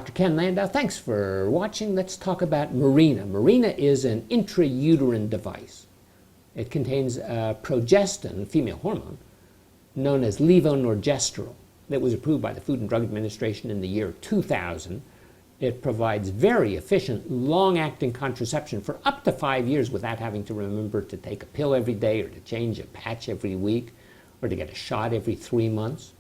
Dr. Ken Landau. Thanks for watching. Let's talk about Mirena. Mirena is an intrauterine device. It contains a progestin, female hormone, known as levonorgestrel, that was approved by the Food and Drug Administration in the year 2000. It provides very efficient, long-acting contraception for up to 5 years without having to remember to take a pill every day or to change a patch every week or to get a shot every 3 months.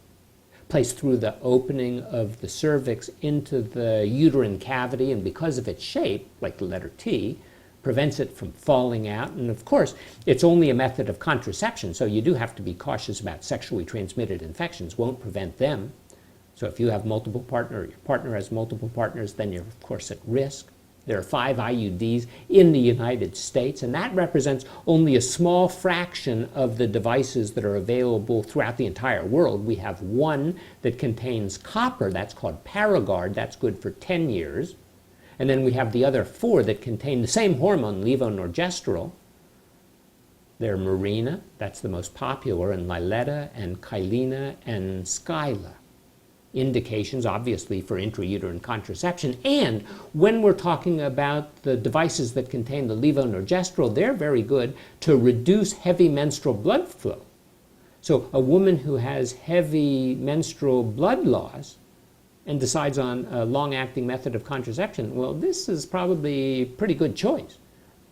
Placed through the opening of the cervix into the uterine cavity, and because of its shape, like the letter T, prevents it from falling out. And of course, it's only a method of contraception, so you do have to be cautious about sexually transmitted infections. Won't prevent them. So if you have multiple partners, or your partner has multiple partners, then you're of course at risk. There are 5 IUDs in the United States, and that represents only a small fraction of the devices that are available throughout the entire world. We have one that contains copper, that's called Paragard, that's good for 10 years. And then we have the other 4 that contain the same hormone, levonorgestrel. They're Mirena, that's the most popular, and Liletta, and Kylena, and Skyla. Indications, obviously, for intrauterine contraception. And when we're talking about the devices that contain the levonorgestrel, they're very good to reduce heavy menstrual blood flow. So a woman who has heavy menstrual blood loss and decides on a long-acting method of contraception, well, this is probably a pretty good choice.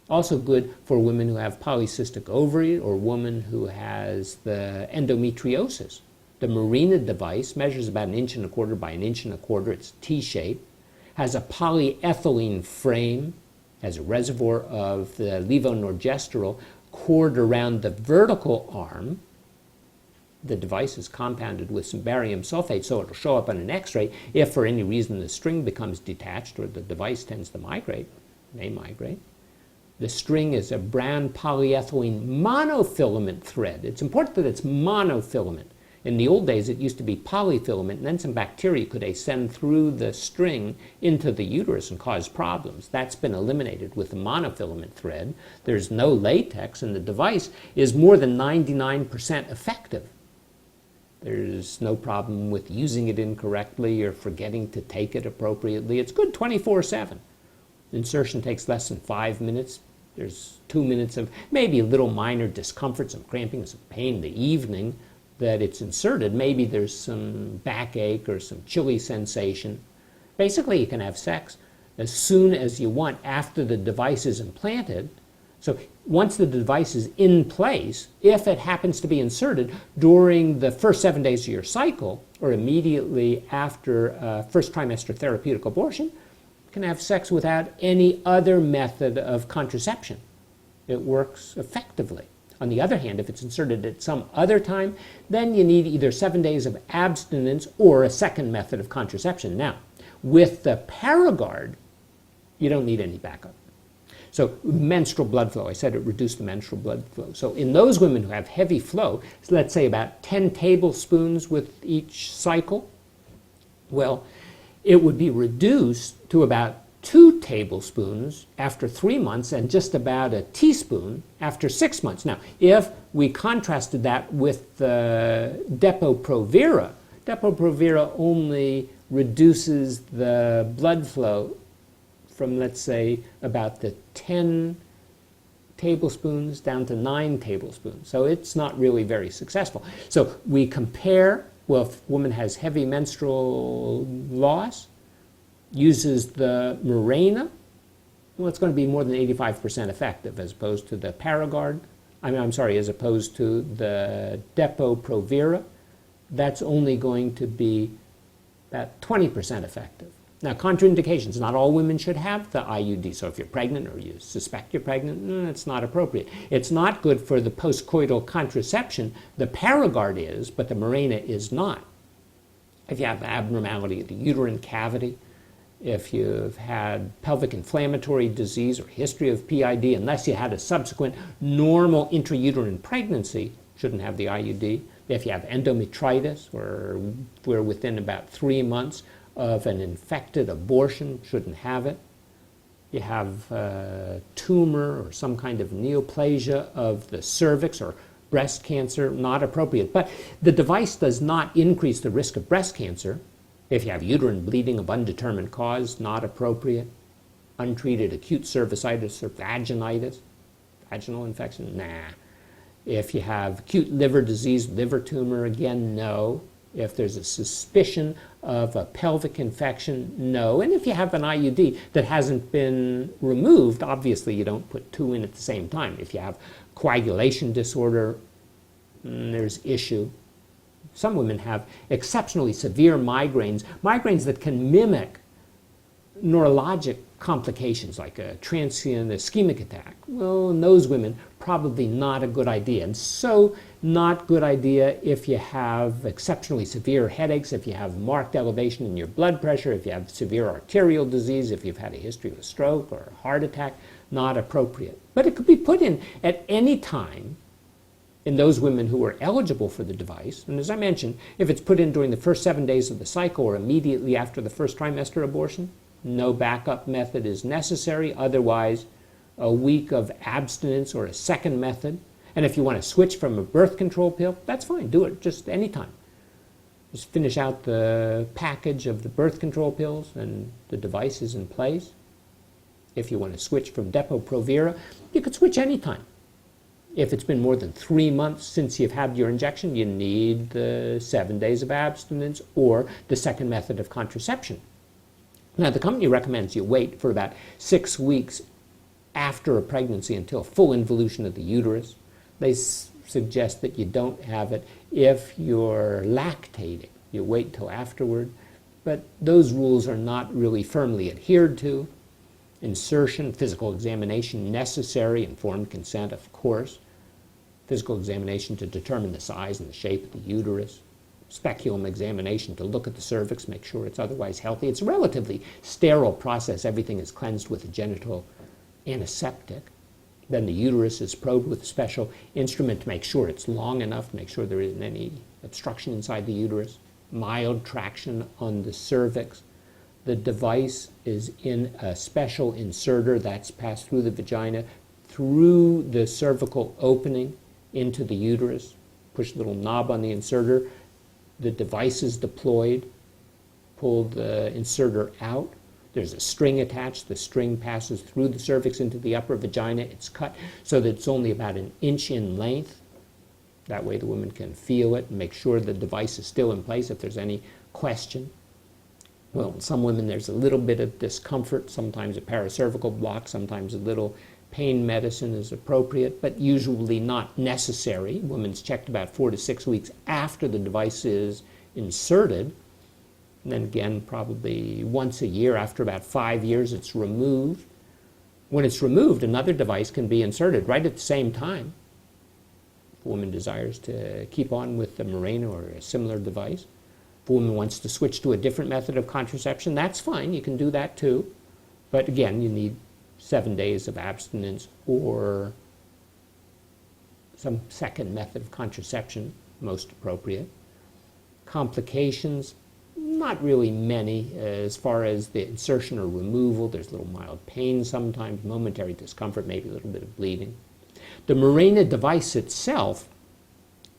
Also good for women who have polycystic ovary or women who has the endometriosis. The Mirena device measures about 1.25 inches by 1.25 inches. It's T-shaped, has a polyethylene frame, has a reservoir of the levonorgestrel cored around the vertical arm. The device is compounded with some barium sulfate, so it'll show up on an X-ray if for any reason the string becomes detached or the device tends to migrate, may migrate. The string is a brown polyethylene monofilament thread. It's important that it's monofilament. In the old days, it used to be polyfilament, and then some bacteria could ascend through the string into the uterus and cause problems. That's been eliminated with the monofilament thread. There's no latex, and the device is more than 99% effective. There's no problem with using it incorrectly or forgetting to take it appropriately. It's good 24/7. Insertion takes less than 5 minutes. There's 2 minutes of maybe a little minor discomfort, some cramping, some pain in the evening that it's inserted. Maybe there's some backache or some chilly sensation. Basically, you can have sex as soon as you want after the device is implanted. So once the device is in place, if it happens to be inserted during the first 7 days of your cycle or immediately after first trimester therapeutic abortion, you can have sex without any other method of contraception. It works effectively. On the other hand, if it's inserted at some other time, then you need either 7 days of abstinence or a second method of contraception. Now, with the Paragard, you don't need any backup. So menstrual blood flow, I said it reduced the menstrual blood flow. So in those women who have heavy flow, so let's say about 10 tablespoons with each cycle, well, it would be reduced to about 2 tablespoons after 3 months and just about a teaspoon after 6 months. Now, if we contrasted that with the Depo-Provera, Depo-Provera only reduces the blood flow from, let's say, about the 10 tablespoons down to 9 tablespoons. So it's not really very successful. So we compare, well, if a woman has heavy menstrual loss, uses the Mirena, well, it's going to be more than 85% effective as opposed to the Paragard. As opposed to the Depo-Provera. That's only going to be about 20% effective. Now, contraindications. Not all women should have the IUD. So if you're pregnant or you suspect you're pregnant, it's not appropriate. It's not good for the postcoital contraception. The Paragard is, but the Mirena is not. If you have abnormality of the uterine cavity, if you've had pelvic inflammatory disease or history of PID, unless you had a subsequent normal intrauterine pregnancy, shouldn't have the IUD. If you have endometriosis, or we're within about 3 months of an infected abortion, shouldn't have it. You have a tumor or some kind of neoplasia of the cervix or breast cancer, not appropriate. But the device does not increase the risk of breast cancer. If you have uterine bleeding of undetermined cause, not appropriate. Untreated acute cervicitis or vaginitis, vaginal infection, nah. If you have acute liver disease, liver tumor, again, no. If there's a suspicion of a pelvic infection, no. And if you have an IUD that hasn't been removed, obviously you don't put two in at the same time. If you have coagulation disorder, there's issue. Some women have exceptionally severe migraines, migraines that can mimic neurologic complications like a transient ischemic attack. Well, in those women, probably not a good idea. And so not good idea if you have exceptionally severe headaches, if you have marked elevation in your blood pressure, if you have severe arterial disease, if you've had a history of a stroke or a heart attack, not appropriate. But it could be put in at any time in those women who are eligible for the device. And as I mentioned, if it's put in during the first 7 days of the cycle or immediately after the first trimester abortion, no backup method is necessary. Otherwise, a week of abstinence or a second method. And if you want to switch from a birth control pill, that's fine. Do it just anytime. Just finish out the package of the birth control pills and the device is in place. If you want to switch from Depo-Provera, you could switch anytime. If it's been more than 3 months since you've had your injection, you need the 7 days of abstinence or the second method of contraception. Now, the company recommends you wait for about 6 weeks after a pregnancy until full involution of the uterus. They suggest that you don't have it if you're lactating. You wait till afterward. But those rules are not really firmly adhered to. Insertion, physical examination necessary, informed consent, of course. Physical examination to determine the size and the shape of the uterus. Speculum examination to look at the cervix, make sure it's otherwise healthy. It's a relatively sterile process. Everything is cleansed with a genital antiseptic. Then the uterus is probed with a special instrument to make sure it's long enough, to make sure there isn't any obstruction inside the uterus. Mild traction on the cervix. The device is in a special inserter that's passed through the vagina, through the cervical opening into the uterus. Push the little knob on the inserter. The device is deployed. Pull the inserter out. There's a string attached. The string passes through the cervix into the upper vagina. It's cut so that it's only about 1 inch in length. That way the woman can feel it and make sure the device is still in place if there's any question. Well, in some women there's a little bit of discomfort, sometimes a paracervical block, sometimes a little pain medicine is appropriate, but usually not necessary. Women's checked about 4 to 6 weeks after the device is inserted. And then again, probably once a year, after about 5 years, it's removed. When it's removed, another device can be inserted right at the same time. If a woman desires to keep on with the Mirena or a similar device. If a woman wants to switch to a different method of contraception, that's fine. You can do that too. But again, you need 7 days of abstinence or some second method of contraception, most appropriate. Complications, not really many as far as the insertion or removal. There's a little mild pain sometimes, momentary discomfort, maybe a little bit of bleeding. The Mirena device itself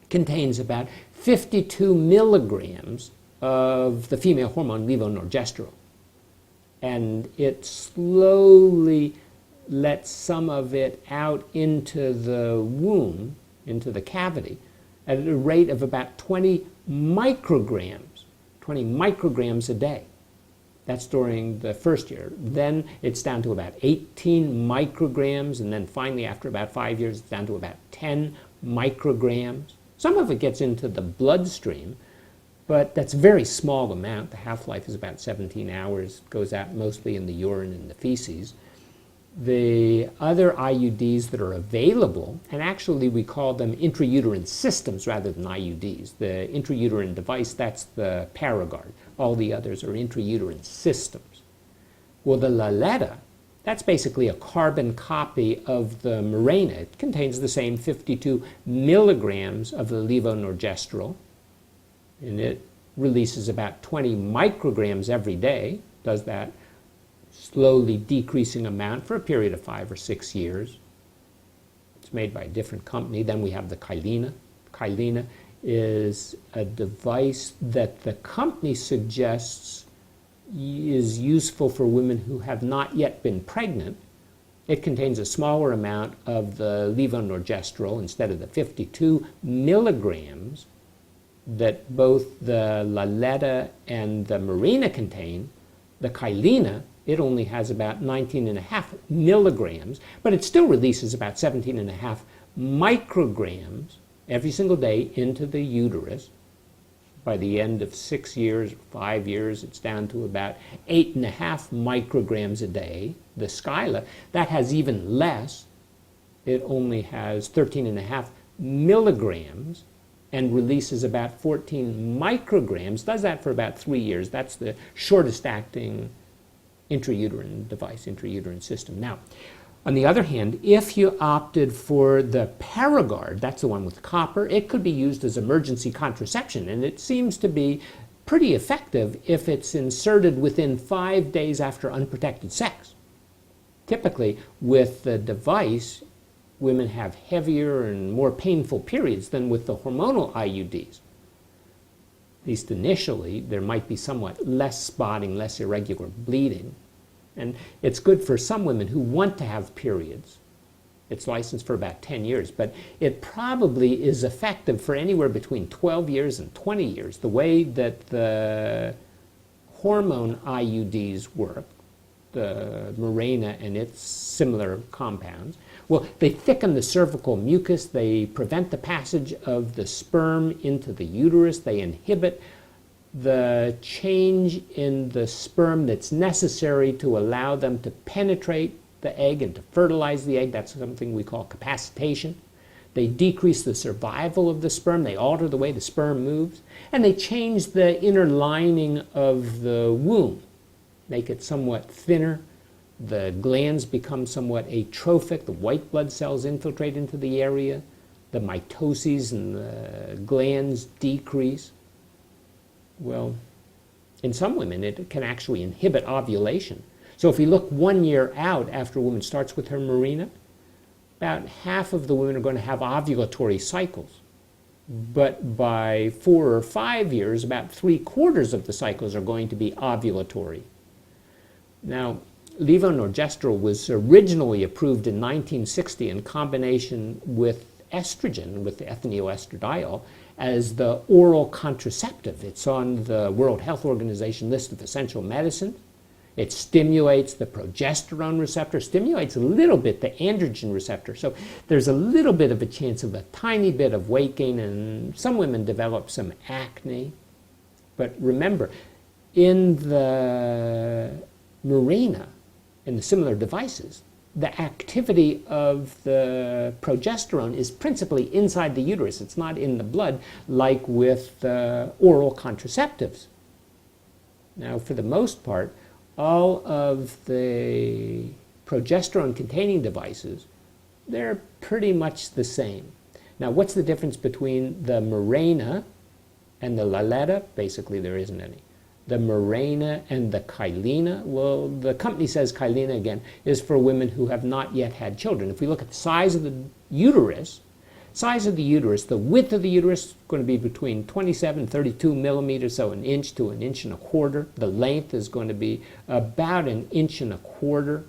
contains about 52 milligrams of the female hormone levonorgestrel. And it slowly lets some of it out into the womb, into the cavity, at a rate of about 20 micrograms a day. That's during the first year. Then it's down to about 18 micrograms, and then finally after about 5 years it's down to about 10 micrograms. Some of it gets into the bloodstream, but that's a very small amount. The half-life is about 17 hours, goes out mostly in the urine and the feces. The other IUDs that are available, and actually we call them intrauterine systems rather than IUDs. The intrauterine device, that's the Paragard. All the others are intrauterine systems. Well, the Laletta, that's basically a carbon copy of the Mirena. It contains the same 52 milligrams of the levonorgestrel, and it releases about 20 micrograms every day, does that slowly decreasing amount for a period of 5 or 6 years. It's made by a different company. Then we have the Kylena. Kylena is a device that the company suggests is useful for women who have not yet been pregnant. It contains a smaller amount of the levonorgestrel instead of the 52 milligrams that both the Laletta and the Mirena contain. The Kailina, it only has about 19.5 milligrams, but it still releases about 17.5 micrograms every single day into the uterus. By the end of 6 years, 5 years, it's down to about 8.5 micrograms a day. The Skyla, that has even less. It only has 13.5 milligrams and releases about 14 micrograms, does that for about 3 years. That's the shortest acting intrauterine device, intrauterine system. Now, on the other hand, if you opted for the Paragard, that's the one with copper, it could be used as emergency contraception, and it seems to be pretty effective if it's inserted within 5 days after unprotected sex. Typically, with the device, women have heavier and more painful periods than with the hormonal IUDs. At least initially, there might be somewhat less spotting, less irregular bleeding. And it's good for some women who want to have periods. It's licensed for about 10 years, but it probably is effective for anywhere between 12 years and 20 years. The way that the hormone IUDs work, the Mirena and its similar compounds, well, they thicken the cervical mucus, they prevent the passage of the sperm into the uterus, they inhibit the change in the sperm that's necessary to allow them to penetrate the egg and to fertilize the egg. That's something we call capacitation. They decrease the survival of the sperm. They alter the way the sperm moves. And they change the inner lining of the womb, make it somewhat thinner. The glands become somewhat atrophic. The white blood cells infiltrate into the area. The mitoses and the glands decrease. Well, in some women, it can actually inhibit ovulation. So if we look 1 year out after a woman starts with her Mirena, about half of the women are going to have ovulatory cycles. But by 4 or 5 years, about 3/4 of the cycles are going to be ovulatory. Now, levonorgestrel was originally approved in 1960 in combination with estrogen, with the ethinylestradiol, as the oral contraceptive. It's on the World Health Organization list of essential medicines. It stimulates the progesterone receptor, stimulates a little bit the androgen receptor. So there's a little bit of a chance of a tiny bit of weight gain, and some women develop some acne. But remember, in the Mirena, in the similar devices, the activity of the progesterone is principally inside the uterus. It's not in the blood like with oral contraceptives. Now, for the most part, all of the progesterone-containing devices, they're pretty much the same. Now, what's the difference between the Mirena and the Laletta? Basically, there isn't any. The Mirena and the Kailina, well, the company says Kailina, again, is for women who have not yet had children. If we look at the size of the uterus, the width of the uterus is going to be between 27 and 32 millimeters, so 1 inch to 1.25 inches. The length is going to be about 1.25 inches,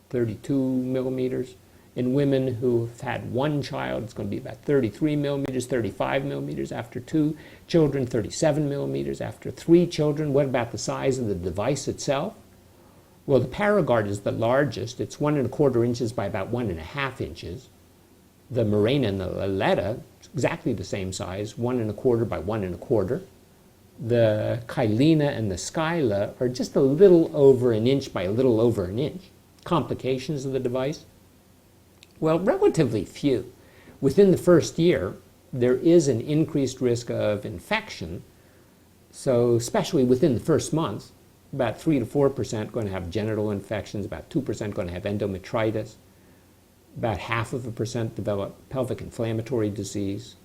32 millimeters. In women who've had 1 child, it's going to be about 33 millimeters, 35 millimeters after 2 children, 37 millimeters after 3 children. What about the size of the device itself? Well, the Paragard is the largest. It's 1.25 inches by about 1.5 inches. The Mirena and the Laletta, exactly the same size, 1.25 by 1.25. The Kailina and the Skyla are just a little over 1 inch by a little over 1 inch. Complications of the device? Well, relatively few. Within the first year, there is an increased risk of infection. So especially within the first month, about 3 to 4% going to have genital infections, about 2% going to have endometriosis, about 0.5% develop pelvic inflammatory disease.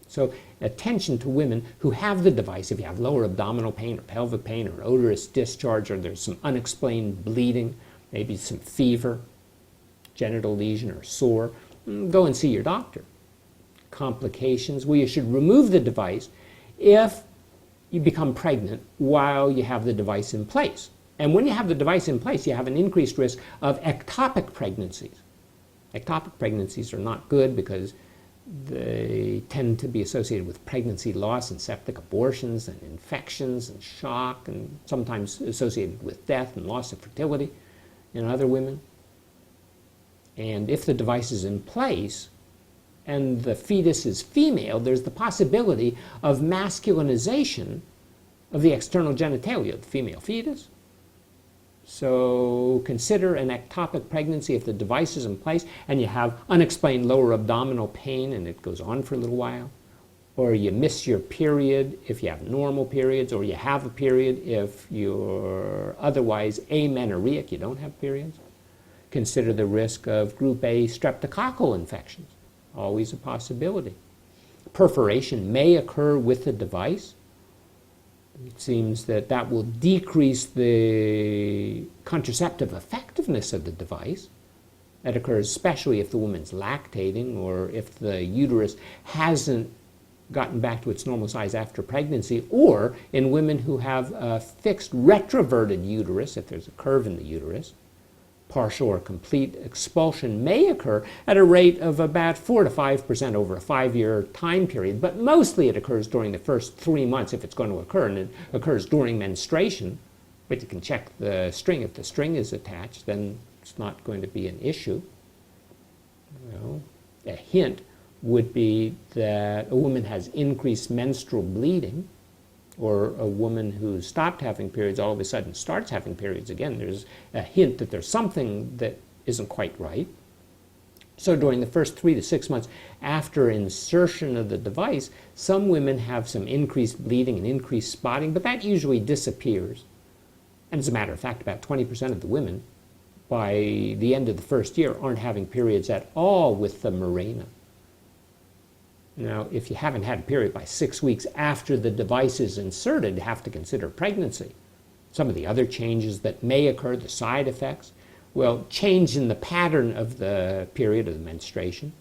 So attention to women who have the device. If you have lower abdominal pain or pelvic pain or odorous discharge, or there's some unexplained bleeding, maybe some fever, genital lesion or sore, go and see your doctor. complications. Well, you should remove the device if you become pregnant while you have the device in place. And when you have the device in place, you have an increased risk of ectopic pregnancies. Ectopic pregnancies are not good because they tend to be associated with pregnancy loss and septic abortions and infections and shock, and sometimes associated with death and loss of fertility in other women. And if the device is in place and the fetus is female, there's the possibility of masculinization of the external genitalia of the female fetus. So consider an ectopic pregnancy if the device is in place and you have unexplained lower abdominal pain and it goes on for a little while, or you miss your period if you have normal periods, or you have a period if you're otherwise amenorrheic, you don't have periods. Consider the risk of group A streptococcal infections, always a possibility. Perforation may occur with the device. It seems that that will decrease the contraceptive effectiveness of the device. That occurs especially if the woman's lactating or if the uterus hasn't gotten back to its normal size after pregnancy, or in women who have a fixed retroverted uterus, if there's a curve in the uterus. Partial or complete expulsion may occur at a rate of about 4 to 5% over a 5-year time period, but mostly it occurs during the first 3 months if it's going to occur, and it occurs during menstruation. But you can check the string. If the string is attached, then it's not going to be an issue. A hint would be that a woman has increased menstrual bleeding, or a woman who stopped having periods all of a sudden starts having periods again. There's a hint that there's something that isn't quite right. So during the first 3 to 6 months after insertion of the device, some women have some increased bleeding and increased spotting, but that usually disappears. And as a matter of fact, about 20% of the women by the end of the first year aren't having periods at all with the Mirena. Now, if you haven't had a period by 6 weeks after the device is inserted, you have to consider pregnancy. Some of the other changes that may occur, the side effects, well, change in the pattern of the period of the menstruation,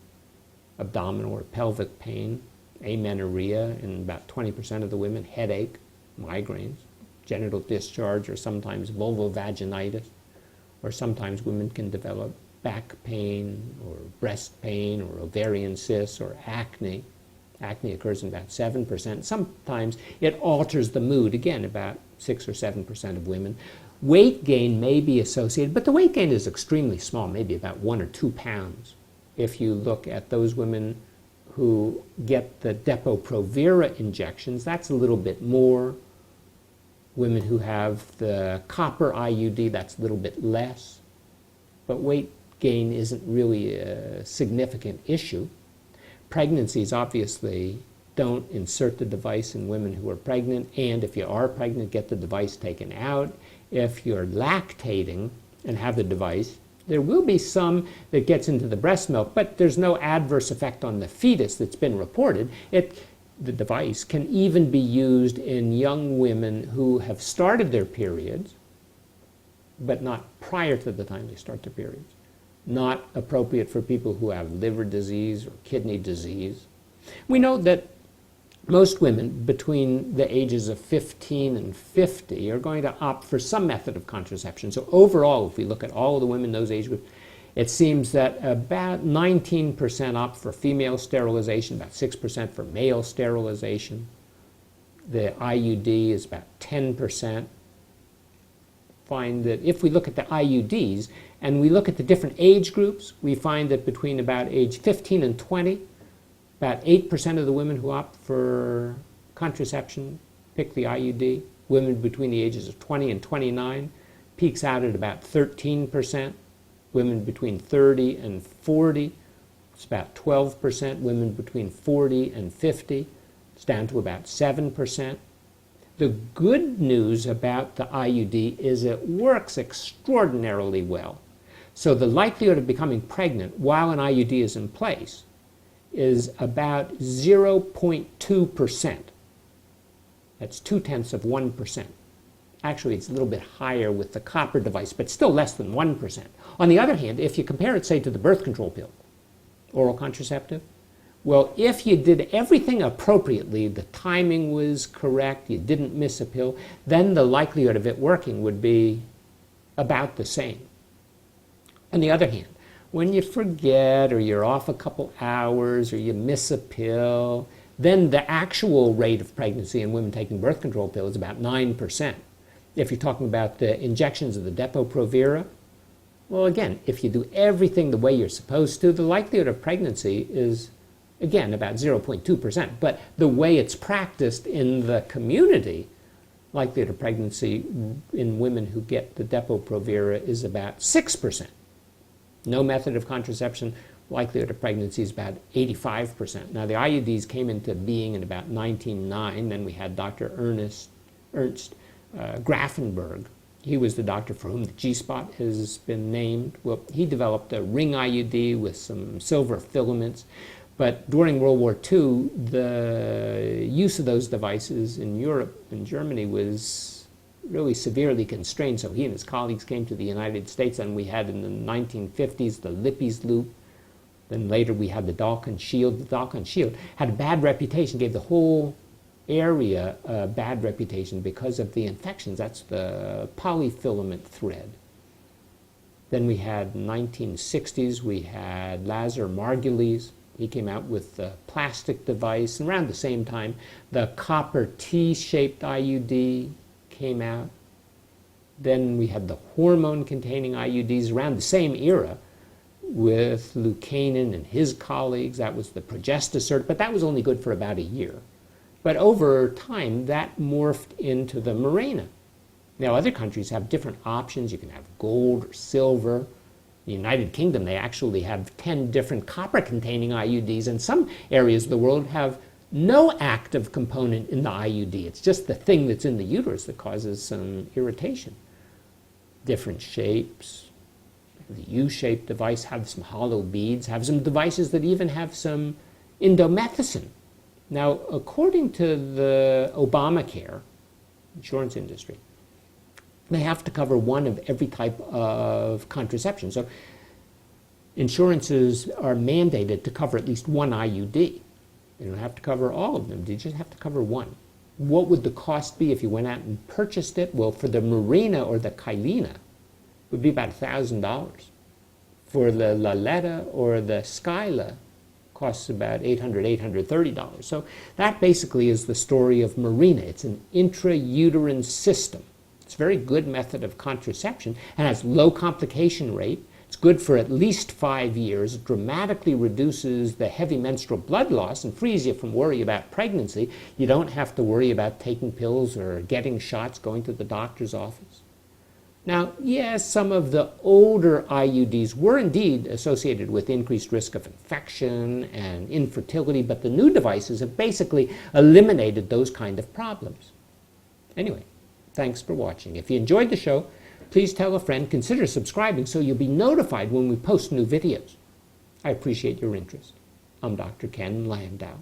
abdominal or pelvic pain, amenorrhea in about 20% of the women, headache, migraines, genital discharge, or sometimes vulvovaginitis, or sometimes women can develop back pain or breast pain or ovarian cysts or acne. Acne occurs in about 7%. Sometimes it alters the mood, again, about 6 or 7% of women. Weight gain may be associated, but the weight gain is extremely small, maybe about 1 or 2 pounds. If you look at those women who get the Depo-Provera injections, that's a little bit more. Women who have the copper IUD, that's a little bit less. But weight gain isn't really a significant issue. Pregnancies obviously don't insert the device in women who are pregnant, and if you are pregnant, get the device taken out. If you're lactating and have the device, there will be some that gets into the breast milk, but there's no adverse effect on the fetus that's been reported. The device can even be used in young women who have started their periods, but not prior to the time they start their periods. Not appropriate for people who have liver disease or kidney disease. We know that most women between the ages of 15 and 50 are going to opt for some method of contraception. So overall, if we look at all of the women in those age groups, it seems that about 19% opt for female sterilization, about 6% for male sterilization. The IUD is about 10%. Find that if we look at the IUDs and we look at the different age groups, we find that between about age 15 and 20, about 8% of the women who opt for contraception pick the IUD. Women between the ages of 20 and 29 peaks out at about 13%. Women between 30 and 40, it's about 12%. Women between 40 and 50, it's down to about 7%. The good news about the IUD is it works extraordinarily well. So the likelihood of becoming pregnant while an IUD is in place is about 0.2%. That's 0.2%. Actually, it's a little bit higher with the copper device, but still less than 1%. On the other hand, if you compare it, say, to the birth control pill, oral contraceptive, Well, if you did everything appropriately, the timing was correct, you didn't miss a pill, then the likelihood of it working would be about the same. On the other hand, when you forget or you're off a couple hours or you miss a pill, then the actual rate of pregnancy in women taking birth control pills is about 9%. If you're talking about the injections of the Depo-Provera, well, again, if you do everything the way you're supposed to, the likelihood of pregnancy is, again, about 0.2%. But the way it's practiced in the community, likelihood of pregnancy in women who get the Depo-Provera is about 6%. No method of contraception, likelihood of pregnancy is about 85%. Now, the IUDs came into being in about 1909. Then we had Dr. Ernst Grafenberg. He was the doctor for whom the G-spot has been named. Well, he developed a ring IUD with some silver filaments. But during World War II, the use of those devices in Europe and Germany was really severely constrained. So he and his colleagues came to the United States, and we had in the 1950s the Lippes loop. Then later we had the Dawkins shield. The Dawkins shield had a bad reputation, gave the whole area a bad reputation because of the infections. That's the polyfilament thread. Then we had 1960s, we had Lazar Margulies. He came out with the plastic device. And around the same time, the copper T-shaped IUD came out. Then we had the hormone-containing IUDs around the same era with Lukanen and his colleagues. That was the progestin, but that was only good for about a year. But over time, that morphed into the Mirena. Now, other countries have different options. You can have gold or silver. In the United Kingdom, they actually have 10 different copper-containing IUDs, and some areas of the world have no active component in the IUD. It's just the thing that's in the uterus that causes some irritation. Different shapes. The U-shaped device have some hollow beads, have some devices that even have some indomethacin. Now, according to the Obamacare insurance industry, they have to cover one of every type of contraception. So insurances are mandated to cover at least one IUD. You don't have to cover all of them. You just have to cover one. What would the cost be if you went out and purchased it? Well, for the Mirena or the Kylena, it would be about $1,000. For the Laletta or the Skyla, costs about $800, $830. So that basically is the story of Mirena. It's an intrauterine system. It's a very good method of contraception and has low complication rate. It's good for at least 5 years. It dramatically reduces the heavy menstrual blood loss and frees you from worry about pregnancy. You don't have to worry about taking pills or getting shots, going to the doctor's office. Now, yes, some of the older IUDs were indeed associated with increased risk of infection and infertility, but the new devices have basically eliminated those kind of problems. Anyway, thanks for watching. If you enjoyed the show, please tell a friend, consider subscribing so you'll be notified when we post new videos. I appreciate your interest. I'm Dr. Ken Landau.